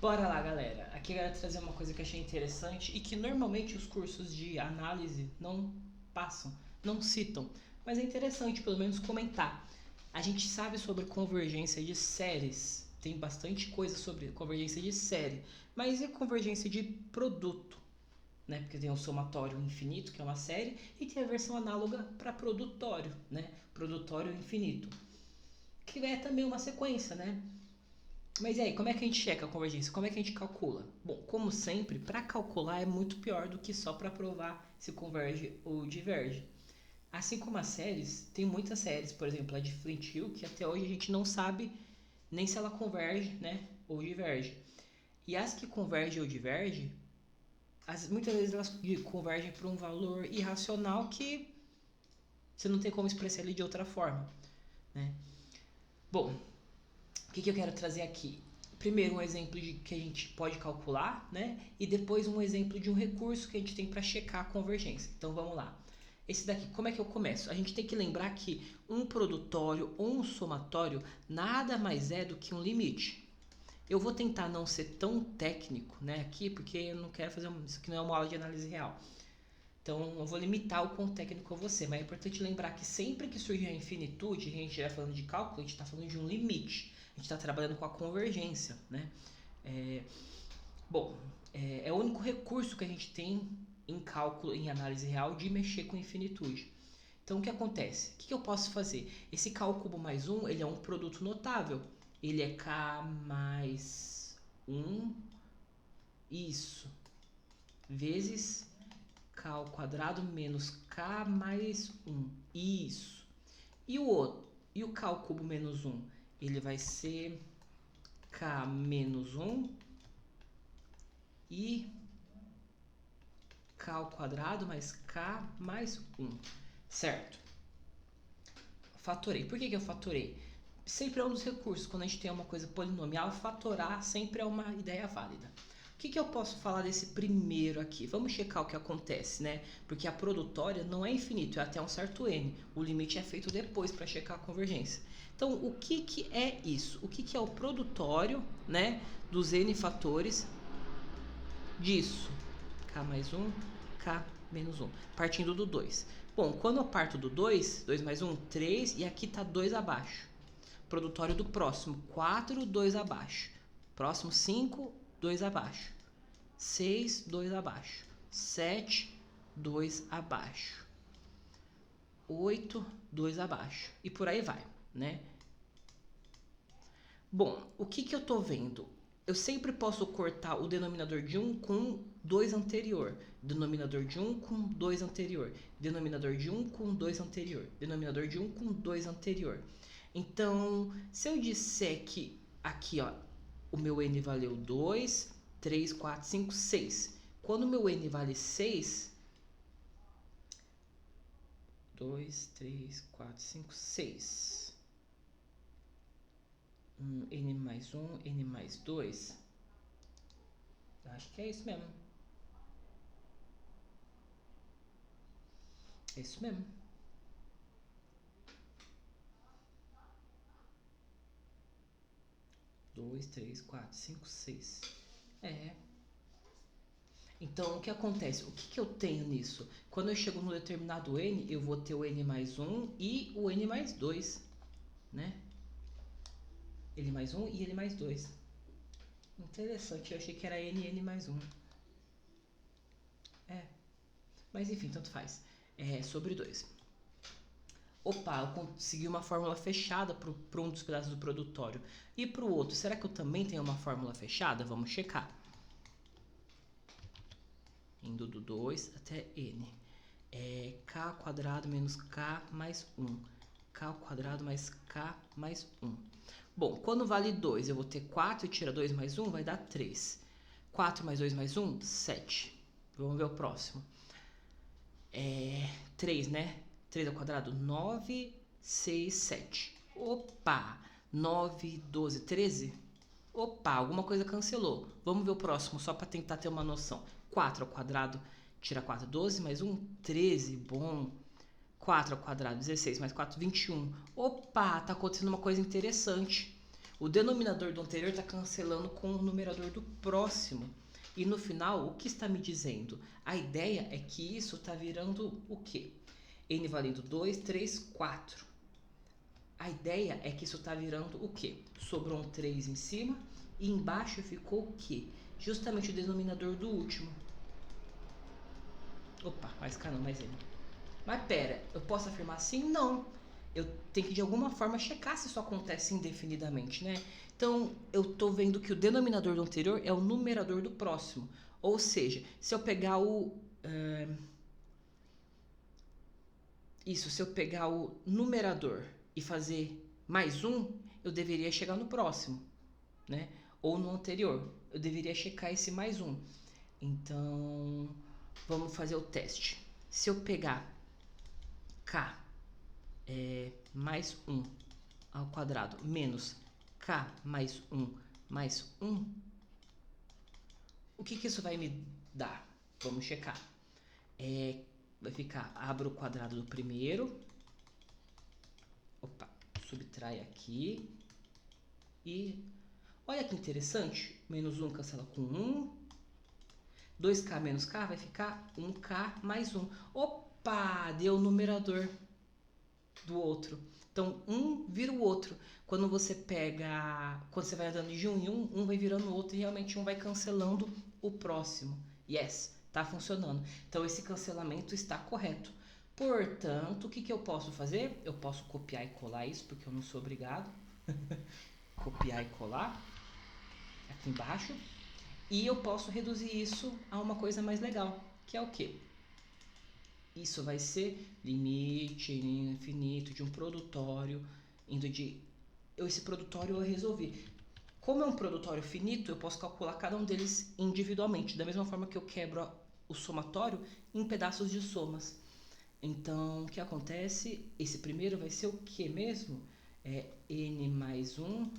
Bora lá, galera. Aqui eu quero trazer uma coisa que eu achei interessante e que normalmente os cursos de análise não passam, não citam. Mas é interessante pelo menos comentar. A gente sabe sobre convergência de séries. Tem bastante coisa sobre convergência de série. Mas e convergência de produto? Né? Porque tem o somatório infinito, que é uma série, e tem a versão análoga para produtório, né? Produtório infinito. Que é também uma sequência, né? Mas e aí, como é que a gente checa a convergência? Como é que a gente calcula? Bom, como sempre, para calcular é muito pior do que só para provar se converge ou diverge. Assim como as séries, tem muitas séries, por exemplo, a de Flint Hill, que até hoje a gente não sabe nem se ela converge, né, ou diverge. E as que convergem ou divergem, muitas vezes elas convergem para um valor irracional que você não tem como expressar ele de outra forma, né? Bom, o que eu quero trazer aqui? Primeiro um exemplo de que a gente pode calcular, né? E depois um exemplo de um recurso que a gente tem para checar a convergência. Então vamos lá. Esse daqui, como é que eu começo? A gente tem que lembrar que um produtório ou um somatório nada mais é do que um limite. Eu vou tentar não ser tão técnico, né, aqui, porque eu não quero fazer isso aqui não é uma aula de análise real. Então eu vou limitar o quão técnico eu vou ser, mas é importante lembrar que sempre que surge a infinitude, a gente estiver falando de cálculo, a gente está falando de um limite. A gente está trabalhando com a convergência, né? É, bom, é o único recurso que a gente tem em cálculo, em análise real, de mexer com infinitude. Então o que acontece? O que eu posso fazer? Esse K cubo mais 1, ele é um produto notável. Ele é K mais 1, isso, vezes K ao quadrado menos K mais 1. Isso. E o outro? E o K ao cubo menos 1? Ele vai ser K menos 1 e K ao quadrado mais K mais 1. Certo? Fatorei. Por que eu fatorei? Sempre é um dos recursos. Quando a gente tem uma coisa polinomial, fatorar sempre é uma ideia válida. O que eu posso falar desse primeiro aqui? Vamos checar o que acontece, né? Porque a produtória não é infinito, é até um certo n. O limite é feito depois para checar a convergência. Então, o que é isso? O que é o produtório, né, dos n fatores disso? K mais 1, K menos 1. Partindo do 2. Bom, quando eu parto do 2, 2 mais 1, 3, e aqui está 2 abaixo. Produtório do próximo, 4, 2 abaixo. Próximo, 5, 2 abaixo. 6, 2 abaixo. 7, 2 abaixo. 8, 2 abaixo. E por aí vai, né? Bom, o que eu estou vendo? Eu sempre posso cortar o denominador de 1 com 2 anterior. Denominador de 1 com 2 anterior. Denominador de 1 com 2 anterior. Denominador de 1 com 2 anterior. Então, se eu disser que aqui, ó, o meu n valeu 2, 3, 4, 5, 6. Quando o meu n vale 6, 2, 3, 4, 5, 6. N mais 1, N mais 2. Acho que é isso mesmo. É isso mesmo. Dois, três, quatro, cinco, seis. É. Então, o que acontece? O que eu tenho nisso? Quando eu chego no determinado n, eu vou ter o n mais 1 e o n mais 2, né? N mais 1 e n mais 2. Interessante, eu achei que era n mais 1. É. Mas enfim, tanto faz. É sobre 2. Opa, eu consegui uma fórmula fechada para um dos pedaços do produtório. E para o outro, será que eu também tenho uma fórmula fechada? Vamos checar. Indo do 2 até n. É k quadrado menos k mais 1. K ao quadrado mais k mais 1. Bom, quando vale 2, eu vou ter 4 e tira 2 mais 1, vai dar 3. 4 mais 2 mais 1, 7. Vamos ver o próximo. 3, né? 3 ao quadrado, 9, 6, 7. Opa! 9, 12, 13? Opa, alguma coisa cancelou. Vamos ver o próximo, só para tentar ter uma noção. 4 ao quadrado, tira 4, 12, mais 1, 13. Bom. 4 ao quadrado, 16, mais 4, 21. Opa, tá acontecendo uma coisa interessante. O denominador do anterior está cancelando com o numerador do próximo. E no final, o que está me dizendo? A ideia é que isso está virando o quê? N valendo 2, 3, 4. A ideia é que isso está virando o quê? Sobrou um 3 em cima e embaixo ficou o quê? Justamente o denominador do último. Opa, mais K não, mais N. Mas pera, eu posso afirmar assim? Não. Eu tenho que de alguma forma checar se isso acontece indefinidamente, né? Então, eu estou vendo que o denominador do anterior é o numerador do próximo. Ou seja, se eu pegar se eu pegar o numerador e fazer mais um, eu deveria chegar no próximo, né? Ou no anterior. Eu deveria checar esse mais um. Então, vamos fazer o teste. Se eu pegar K mais 1 ao quadrado menos K mais 1 mais 1, o que isso vai me dar? Vamos checar. Vai ficar, abro o quadrado do primeiro, subtrai aqui, e olha que interessante, menos 1 cancela com 1, 2K menos K vai ficar 1K mais 1. Opa, deu o numerador do outro. Então, um vira o outro. Quando você vai andando de um em um vai virando o outro e realmente um vai cancelando o próximo. Yes, tá funcionando. Então, esse cancelamento está correto. Portanto, o que eu posso fazer? Eu posso copiar e colar isso, porque eu não sou obrigado. Copiar e colar aqui embaixo. E eu posso reduzir isso a uma coisa mais legal, que é o quê? Isso vai ser limite infinito de um produtório, esse produtório eu resolvi. Como é um produtório finito, eu posso calcular cada um deles individualmente, da mesma forma que eu quebro o somatório em pedaços de somas. Então, o que acontece? Esse primeiro vai ser o que mesmo? N mais 1,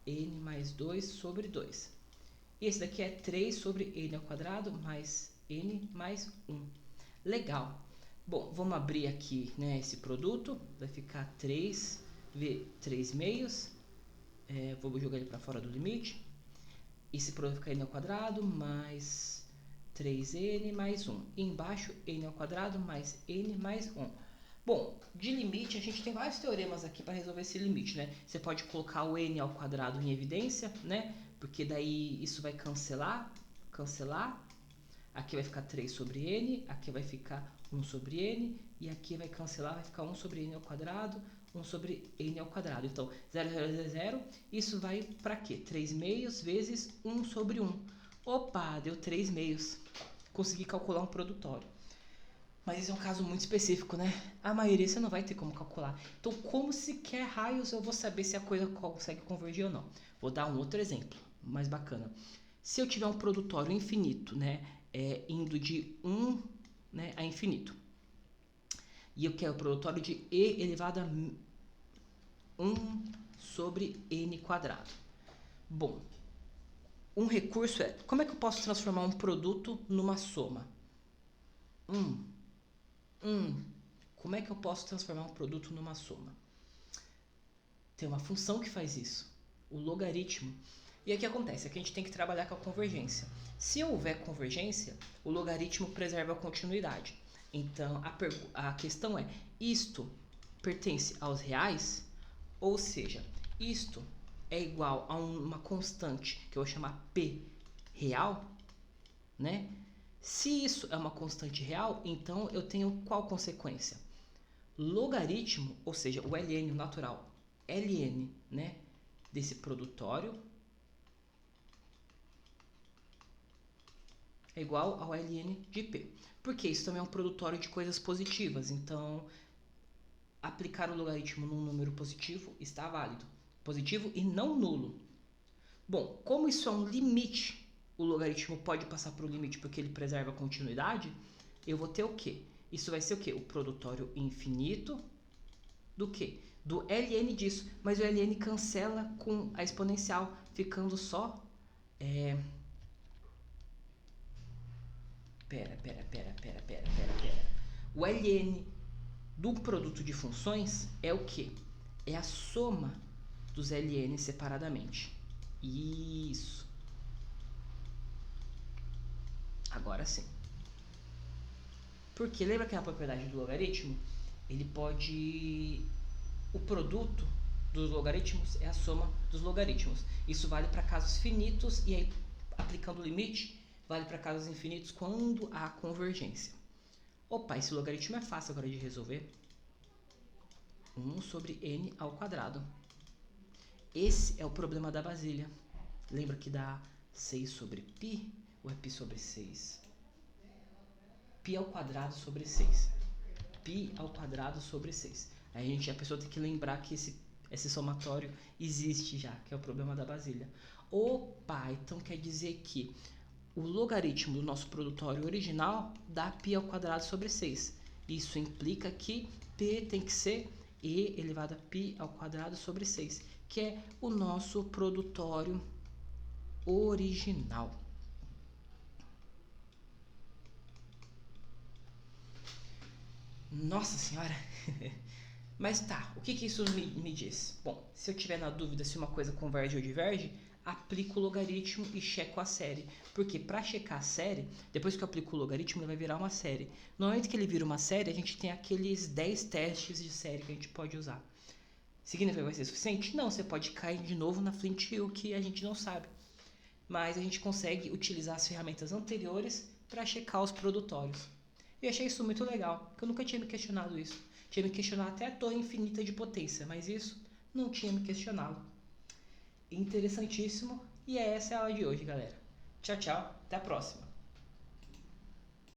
N mais 2 sobre 2. E esse daqui é 3 sobre N ao quadrado mais N mais 1. Legal. Bom, vamos abrir aqui, né, esse produto. Vai ficar 3 meios. Vou jogar ele para fora do limite. Esse produto fica N ao quadrado mais 3N mais 1. E embaixo, N ao quadrado mais N mais 1. Bom, de limite, a gente tem vários teoremas aqui para resolver esse limite, né? Você pode colocar o N ao quadrado em evidência, né? Porque daí isso vai cancelar. Aqui vai ficar 3 sobre N, aqui vai ficar 1 sobre N, e aqui vai cancelar, vai ficar 1 sobre N ao quadrado, 1 sobre N ao quadrado. Então, 0, 0, 0, 0, isso vai para quê? 3 meios vezes 1 sobre 1. Opa, deu 3 meios. Consegui calcular um produtório. Mas esse é um caso muito específico, né? A maioria você não vai ter como calcular. Então, como sequer raios eu vou saber se a coisa consegue convergir ou não? Vou dar um outro exemplo, mais bacana. Se eu tiver um produtório infinito, né? Indo de 1, né, a infinito. E eu quero o produtório de e elevado a 1 sobre n quadrado. Bom, um recurso é, como é que eu posso transformar um produto numa soma? Como é que eu posso transformar um produto numa soma? Tem uma função que faz isso, o logaritmo. E aí o que acontece? Aqui a gente tem que trabalhar com a convergência. Se houver convergência, o logaritmo preserva a continuidade. Então, a questão é, isto pertence aos reais? Ou seja, isto é igual a uma constante que eu vou chamar P real, né? Se isso é uma constante real, então eu tenho qual consequência? Logaritmo, ou seja, o ln natural, ln, né, desse produtório é igual ao ln de P. Porque isso também é um produtório de coisas positivas, então aplicar o logaritmo num número positivo está válido. Positivo e não nulo. Bom, como isso é um limite, o logaritmo pode passar para o limite porque ele preserva a continuidade, eu vou ter o quê? Isso vai ser o quê? O produtório infinito do quê? Do ln disso. Mas o ln cancela com a exponencial, ficando só... Pera. O ln do produto de funções é o quê? É a soma dos ln separadamente. Isso. Agora sim. Porque lembra que a propriedade do logaritmo? Ele pode... O produto dos logaritmos é a soma dos logaritmos. Isso vale para casos finitos e aí, aplicando o limite, vale para casos infinitos quando há convergência. Opa, esse logaritmo é fácil agora de resolver. 1 sobre n ao quadrado. Esse é o problema da Basília. Lembra que dá 6 sobre π ou é π sobre 6? Π ao quadrado sobre 6. Π ao quadrado sobre 6. Aí a pessoa tem que lembrar que esse somatório existe já, que é o problema da Basília. Opa, então quer dizer que o logaritmo do nosso produtório original dá π ao quadrado sobre 6. Isso implica que P tem que ser e elevado a π ao quadrado sobre 6, que é o nosso produtório original. Nossa senhora! Mas tá, o que isso me diz? Bom, se eu tiver na dúvida se uma coisa converge ou diverge, aplico o logaritmo e checo a série. Porque para checar a série, depois que eu aplico o logaritmo, ele vai virar uma série. No momento que ele vira uma série, a gente tem aqueles 10 testes de série que a gente pode usar. Significa que vai ser suficiente? Não, você pode cair de novo na Flint Wheel, que a gente não sabe. Mas a gente consegue utilizar as ferramentas anteriores para checar os produtórios. E achei isso muito legal, porque eu nunca tinha me questionado isso. Tinha me questionado até a torre infinita de potência, mas isso não tinha me questionado. Interessantíssimo. E essa é a aula de hoje, galera. Tchau, tchau. Até a próxima.